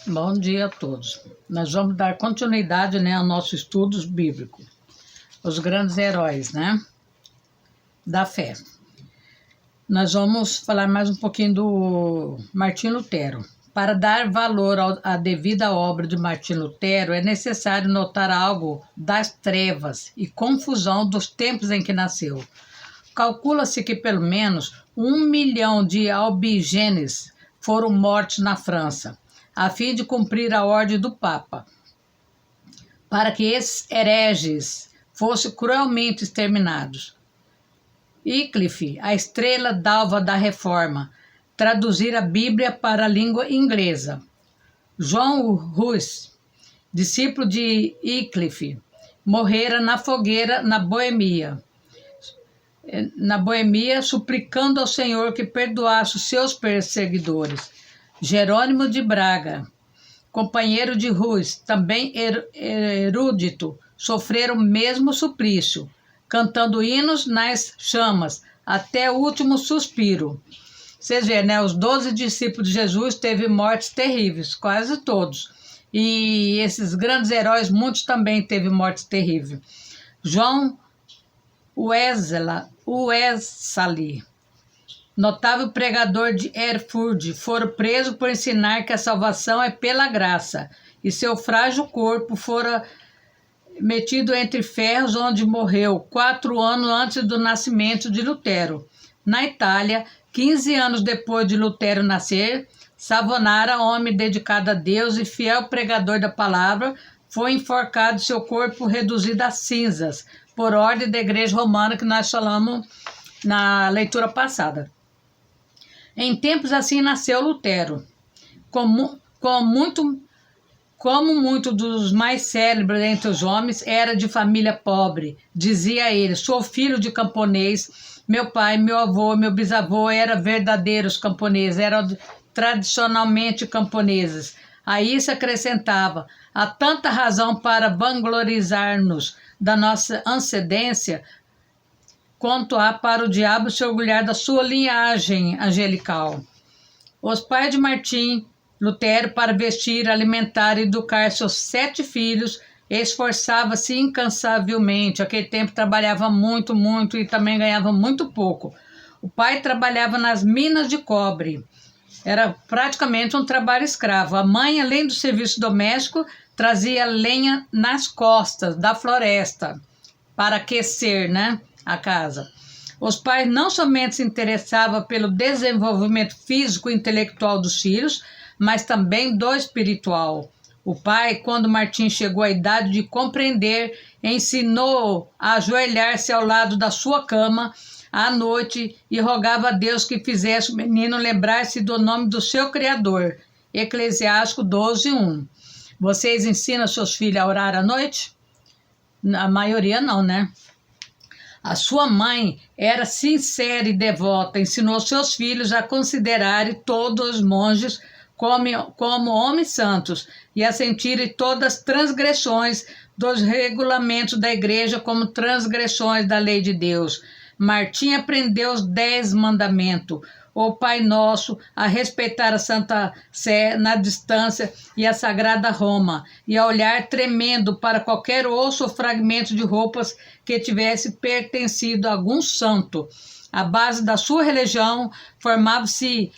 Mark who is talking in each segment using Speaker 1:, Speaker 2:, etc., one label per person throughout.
Speaker 1: Bom dia a todos. Nós vamos dar continuidade, ao nosso estudo bíblico. Os grandes heróis, da fé. Nós vamos falar mais um pouquinho do Martinho Lutero. Para dar valor à devida obra de Martinho Lutero, é necessário notar algo das trevas e confusão dos tempos em que nasceu. Calcula-se que pelo menos 1 milhão de albigenes foram mortos na França, a fim de cumprir a ordem do Papa, para que esses hereges fossem cruelmente exterminados. Wycliffe, a estrela d'alva da Reforma, traduzir a Bíblia para a língua inglesa. João Hus, discípulo de Wycliffe, morrera na fogueira na Boêmia, suplicando ao Senhor que perdoasse os seus perseguidores. Jerônimo de Braga, companheiro de Hus, também erudito, sofreram o mesmo suplício, cantando hinos nas chamas, até o último suspiro. Vocês veem, os 12 discípulos de Jesus teve mortes terríveis, quase todos. E esses grandes heróis, muitos também teve mortes terríveis. João Wesley, notável pregador de Erfurt, fora preso por ensinar que a salvação é pela graça, e seu frágil corpo fora metido entre ferros, onde morreu 4 anos antes do nascimento de Lutero. Na Itália, 15 anos depois de Lutero nascer, Savonara, homem dedicado a Deus e fiel pregador da palavra, foi enforcado, seu corpo reduzido a cinzas, por ordem da Igreja Romana, que nós falamos na leitura passada. Em tempos assim nasceu Lutero. Como muitos dos mais célebres entre os homens, era de família pobre. Dizia ele: sou filho de camponês, meu pai, meu avô, meu bisavô eram verdadeiros camponeses, eram tradicionalmente camponeses. A isso acrescentava: há tanta razão para vanglorizar-nos da nossa ascendência, quanto há para o diabo se orgulhar da sua linhagem angelical. Os pais de Martim Lutero, para vestir, alimentar e educar seus 7 filhos, esforçava-se incansavelmente. Naquele tempo trabalhava muito, muito e também ganhava muito pouco. O pai trabalhava nas minas de cobre. Era praticamente um trabalho escravo. A mãe, além do serviço doméstico, trazia lenha nas costas da floresta para aquecer, a casa. Os pais não somente se interessavam pelo desenvolvimento físico e intelectual dos filhos, mas também do espiritual. O pai, quando Martim chegou à idade de compreender, ensinou a ajoelhar-se ao lado da sua cama à noite e rogava a Deus que fizesse o menino lembrar-se do nome do seu Criador. Eclesiástico 12:1. Vocês ensinam seus filhos a orar à noite? A maioria não, A sua mãe era sincera e devota, ensinou seus filhos a considerarem todos os monges como homens santos e a sentirem todas as transgressões dos regulamentos da igreja como transgressões da lei de Deus. Martim aprendeu os 10 mandamentos, o Pai Nosso, a respeitar a Santa Sé na distância e a Sagrada Roma, e a olhar tremendo para qualquer osso ou fragmento de roupas que tivesse pertencido a algum santo. A base da sua religião formava-se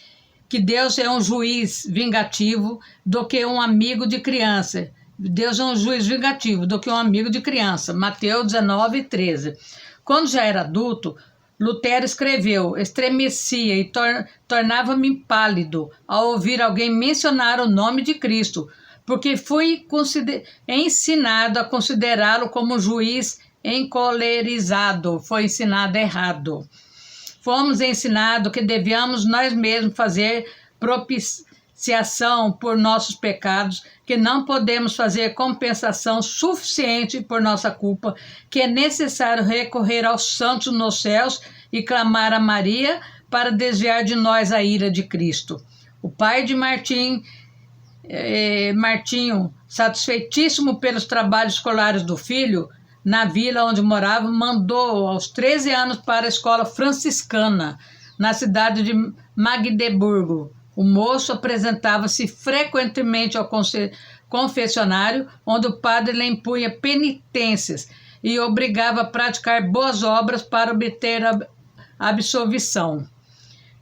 Speaker 1: que Deus é um juiz vingativo do que um amigo de criança. Deus é um juiz vingativo do que um amigo de criança. Mateus 19:13. Quando já era adulto, Lutero escreveu: estremecia e tornava-me pálido ao ouvir alguém mencionar o nome de Cristo, porque fui ensinado a considerá-lo como juiz encolerizado. Foi ensinado errado. Fomos ensinados que devíamos nós mesmos fazer propiciação por nossos pecados, que não podemos fazer compensação suficiente por nossa culpa, que é necessário recorrer aos santos nos céus e clamar a Maria para desviar de nós a ira de Cristo. O pai de Martinho, satisfeitíssimo pelos trabalhos escolares do filho, na vila onde morava, mandou aos 13 anos para a escola franciscana, na cidade de Magdeburgo. O moço apresentava-se frequentemente ao confessionário, onde o padre lhe impunha penitências e obrigava a praticar boas obras para obter a absolvição.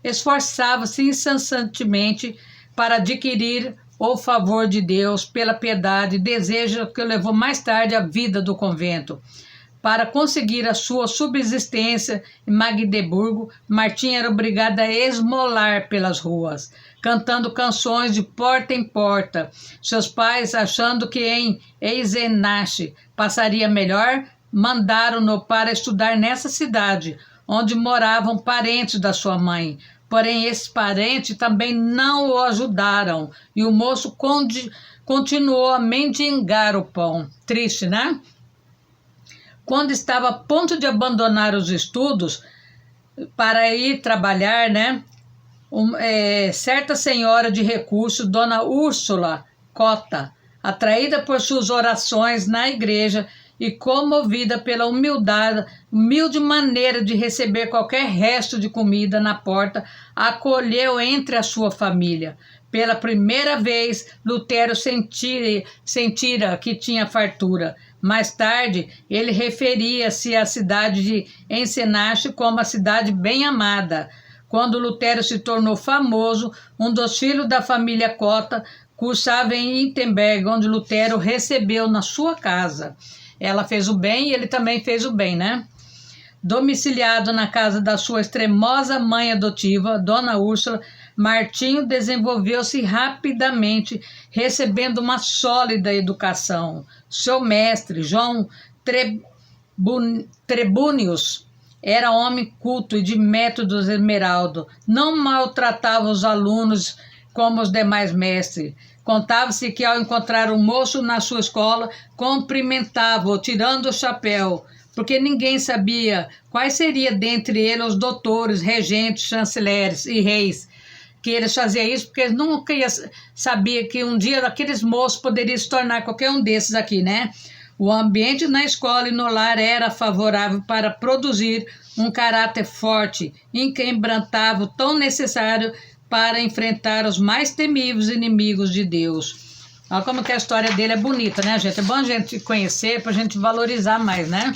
Speaker 1: Esforçava-se incessantemente para adquirir o favor de Deus pela piedade, desejo que o levou mais tarde à vida do convento. Para conseguir a sua subsistência em Magdeburgo, Martim era obrigado a esmolar pelas ruas, cantando canções de porta em porta. Seus pais, achando que em Eisenach passaria melhor, mandaram-no para estudar nessa cidade, onde moravam parentes da sua mãe. Porém, esses parentes também não o ajudaram e o moço continuou a mendigar o pão. Triste, né? Quando estava a ponto de abandonar os estudos para ir trabalhar, né? Certa senhora de recursos, Dona Úrsula Cota, atraída por suas orações na igreja e comovida pela humilde maneira de receber qualquer resto de comida na porta, acolheu entre a sua família. Pela primeira vez, Lutero sentira que tinha fartura. Mais tarde, ele referia-se à cidade de Eisenach como a cidade bem amada. Quando Lutero se tornou famoso, um dos filhos da família Cota cursava em Wittenberg, onde Lutero recebeu na sua casa. Ela fez o bem e ele também fez o bem, né? Domiciliado na casa da sua extremosa mãe adotiva, Dona Úrsula, Martinho desenvolveu-se rapidamente, recebendo uma sólida educação. Seu mestre, João Trebúnius, era homem culto e de métodos esmeraldo. Não maltratava os alunos como os demais mestres. Contava-se que, ao encontrar um moço na sua escola, cumprimentava-o, tirando o chapéu, porque ninguém sabia quais seriam dentre eles os doutores, regentes, chanceleres e reis, que eles faziam isso porque eles nunca sabiam que um dia aqueles moços poderiam se tornar qualquer um desses aqui, né? O ambiente na escola e no lar era favorável para produzir um caráter forte, inquebrantável, tão necessário para enfrentar os mais temíveis inimigos de Deus. Olha como que a história dele é bonita, né, gente? É bom a gente conhecer para a gente valorizar mais, né?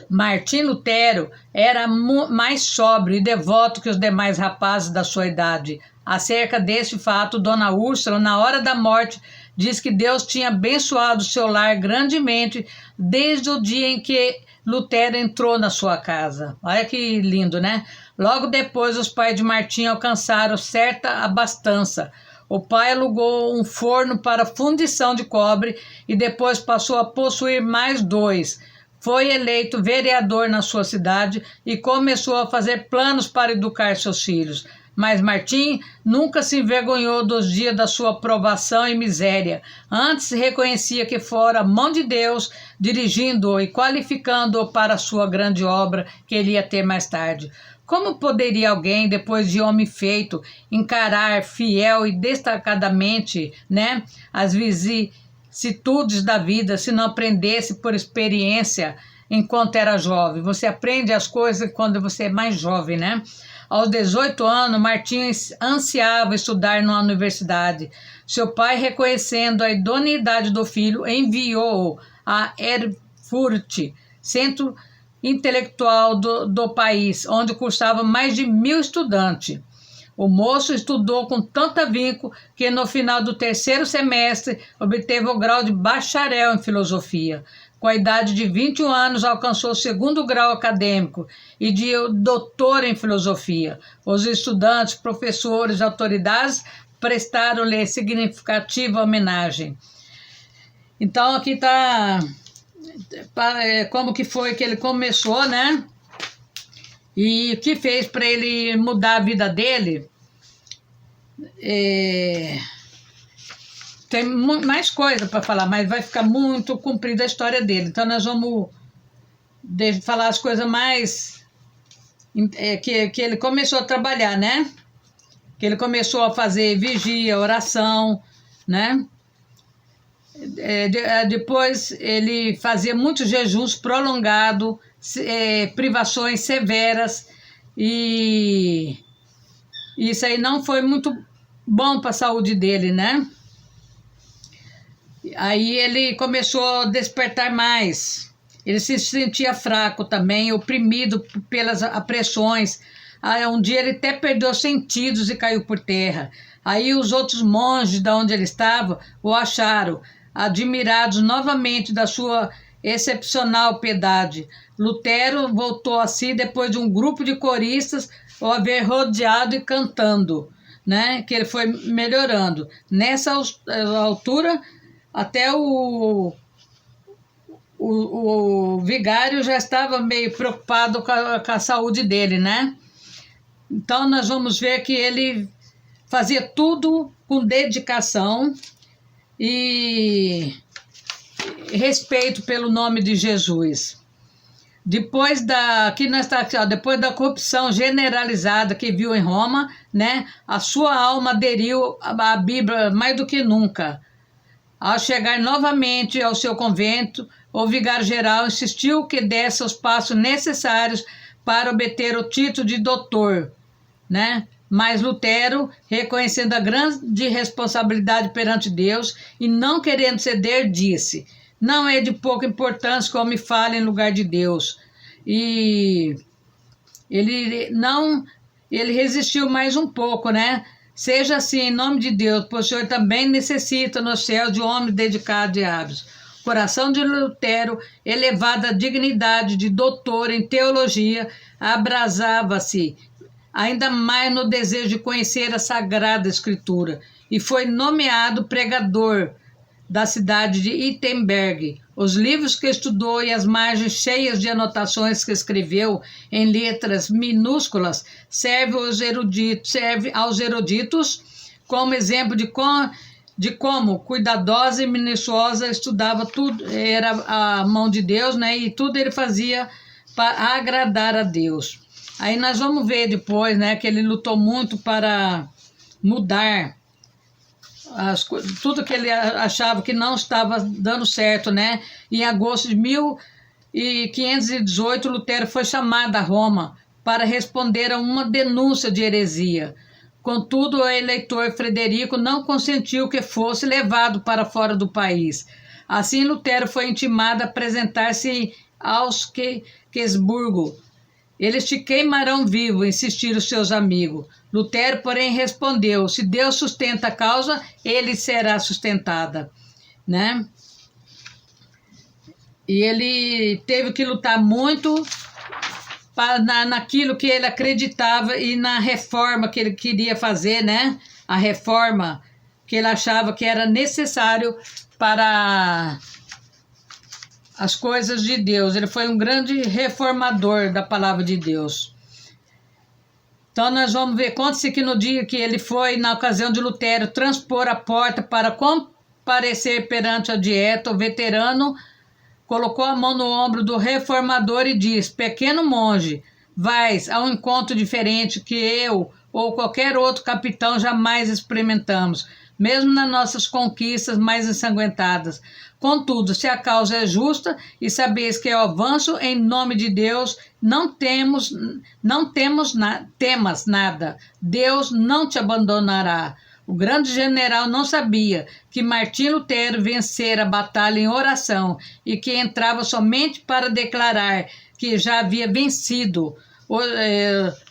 Speaker 1: Martim Lutero era mais sóbrio e devoto que os demais rapazes da sua idade. Acerca deste fato, Dona Úrsula, na hora da morte, diz que Deus tinha abençoado seu lar grandemente desde o dia em que Lutero entrou na sua casa. Olha que lindo, né? Logo depois, os pais de Martim alcançaram certa abastança. O pai alugou um forno para fundição de cobre e depois passou a possuir mais 2. Foi eleito vereador na sua cidade e começou a fazer planos para educar seus filhos. Mas Martim nunca se envergonhou dos dias da sua provação e miséria. Antes reconhecia que fora a mão de Deus dirigindo-o e qualificando-o para a sua grande obra que ele ia ter mais tarde. Como poderia alguém, depois de homem feito, encarar fiel e destacadamente, né, as vicissitudes da vida, se não aprendesse por experiência enquanto era jovem? Você aprende as coisas quando você é mais jovem, né? Aos 18 anos, Martim ansiava estudar na universidade. Seu pai, reconhecendo a idoneidade do filho, enviou-o a Erfurt, centro intelectual do país, onde cursava mais de 1.000 estudantes. O moço estudou com tanto afinco que no final do 3º semestre obteve o grau de bacharel em filosofia. Com a idade de 21 anos alcançou o 2º grau acadêmico e de doutor em filosofia. Os estudantes, professores e autoridades prestaram-lhe significativa homenagem. Então aqui está como que foi que ele começou, né? E o que fez para ele mudar a vida dele. Tem mais coisa para falar, mas vai ficar muito comprida a história dele. Então nós vamos falar as coisas mais que ele começou a trabalhar, né? Que ele começou a fazer vigia, oração, né? Depois ele fazia muitos jejuns prolongados, privações severas e Isso aí não foi muito bom para a saúde dele, né? Aí ele começou a despertar mais. Ele se sentia fraco também, oprimido pelas pressões. Aí, um dia ele até perdeu os sentidos e caiu por terra. Aí os outros monges de onde ele estava o acharam, admirados novamente da sua excepcional piedade. Lutero voltou a si depois de um grupo de coristas o haver rodeado e cantando, né? Que ele foi melhorando. Nessa altura, até o vigário já estava meio preocupado com a saúde dele, né? Então, nós vamos ver que ele fazia tudo com dedicação e respeito pelo nome de Jesus. Depois depois da corrupção generalizada que viu em Roma, né, a sua alma aderiu à Bíblia mais do que nunca. Ao chegar novamente ao seu convento, o vigário-geral insistiu que desse os passos necessários para obter o título de doutor, né? Mas Lutero, reconhecendo a grande responsabilidade perante Deus e não querendo ceder, disse: não é de pouca importância que o homem fale em lugar de Deus. E ele resistiu mais um pouco, né? Seja assim, em nome de Deus, pois o Senhor também necessita no céu de homens dedicados e hábeis. O coração de Lutero, elevado à dignidade de doutor em teologia, abrasava-se ainda mais no desejo de conhecer a Sagrada Escritura e foi nomeado pregador da cidade de Wittenberg. Os livros que estudou e as margens cheias de anotações que escreveu em letras minúsculas servem aos eruditos como exemplo de como cuidadosa e minuciosa estudava tudo, era a mão de Deus, né? E tudo ele fazia para agradar a Deus. Aí nós vamos ver depois, né, que ele lutou muito para mudar tudo que ele achava que não estava dando certo, né? Em agosto de 1518, Lutero foi chamado a Roma para responder a uma denúncia de heresia. Contudo, o eleitor Frederico não consentiu que fosse levado para fora do país. Assim, Lutero foi intimado a apresentar-se aos Augsburgo. Eles te queimarão vivo, insistiram seus amigos. Lutero, porém, respondeu: se Deus sustenta a causa, ele será sustentada, né? E ele teve que lutar muito naquilo que ele acreditava e na reforma que ele queria fazer, né? A reforma que ele achava que era necessário para as coisas de Deus. Ele foi um grande reformador da palavra de Deus. Então nós vamos ver, conta-se que no dia que ele foi, na ocasião de Lutero, transpor a porta para comparecer perante a dieta, o veterano colocou a mão no ombro do reformador e disse: pequeno monge, vais a um encontro diferente que eu ou qualquer outro capitão jamais experimentamos, mesmo nas nossas conquistas mais ensanguentadas. Contudo, se a causa é justa e sabeis que é o avanço em nome de Deus, não temas nada. Deus não te abandonará. O grande general não sabia que Martim Lutero vencera a batalha em oração e que entrava somente para declarar que já havia vencido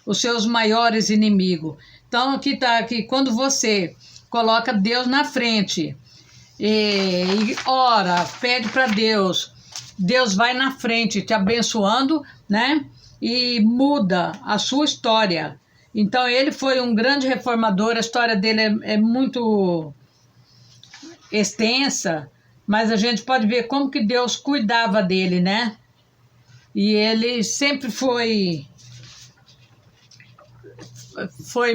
Speaker 1: os seus maiores inimigos. Então, aqui está, que quando você coloca Deus na frente e ora, pede para Deus, Deus vai na frente te abençoando, né? E muda a sua história. Então ele foi um grande reformador, a história dele é muito extensa, mas a gente pode ver como que Deus cuidava dele, né? E ele sempre foi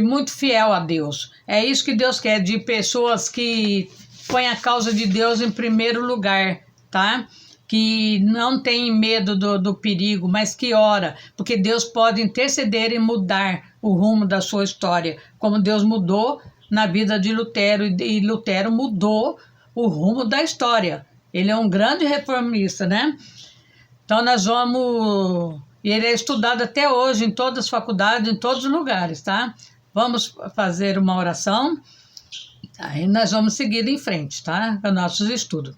Speaker 1: muito fiel a Deus. É isso que Deus quer, de pessoas que põem a causa de Deus em primeiro lugar, tá? Que não tem medo do perigo, mas que ora, porque Deus pode interceder e mudar o rumo da sua história, como Deus mudou na vida de Lutero, e Lutero mudou o rumo da história. Ele é um grande reformista, né? Então nós vamos... E ele é estudado até hoje em todas as faculdades, em todos os lugares, tá? Vamos fazer uma oração, aí nós vamos seguir em frente, tá? Com nossos estudos.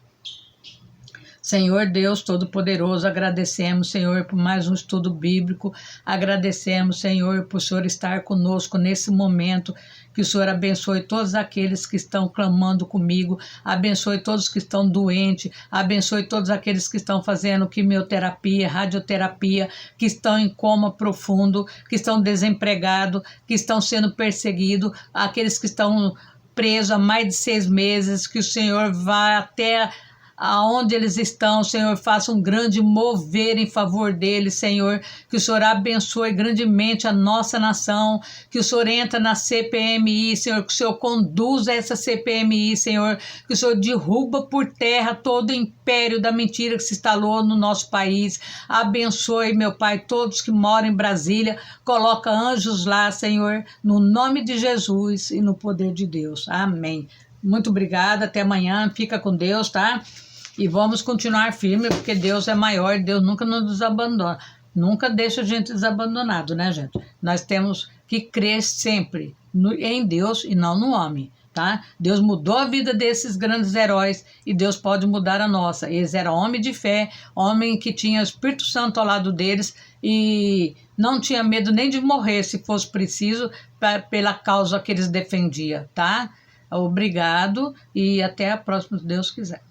Speaker 1: Senhor Deus Todo-Poderoso, agradecemos, Senhor, por mais um estudo bíblico, agradecemos, Senhor, por o Senhor estar conosco nesse momento, que o Senhor abençoe todos aqueles que estão clamando comigo, abençoe todos que estão doentes, abençoe todos aqueles que estão fazendo quimioterapia, radioterapia, que estão em coma profundo, que estão desempregados, que estão sendo perseguidos, aqueles que estão presos há mais de 6 meses, que o Senhor vá até aonde eles estão, Senhor, faça um grande mover em favor deles, Senhor, que o Senhor abençoe grandemente a nossa nação, que o Senhor entra na CPMI, Senhor, que o Senhor conduza essa CPMI, Senhor, que o Senhor derruba por terra todo o império da mentira que se instalou no nosso país, abençoe, meu Pai, todos que moram em Brasília, coloca anjos lá, Senhor, no nome de Jesus e no poder de Deus, amém. Muito obrigada, até amanhã, fica com Deus, tá? E vamos continuar firme, porque Deus é maior, Deus nunca nos abandona, nunca deixa a gente desabandonado, né, gente? Nós temos que crer sempre em Deus e não no homem, tá? Deus mudou a vida desses grandes heróis e Deus pode mudar a nossa. Eles eram homens de fé, homem que tinha o Espírito Santo ao lado deles e não tinha medo nem de morrer, se fosse preciso, pela causa que eles defendiam, tá? Obrigado e até a próxima, se Deus quiser.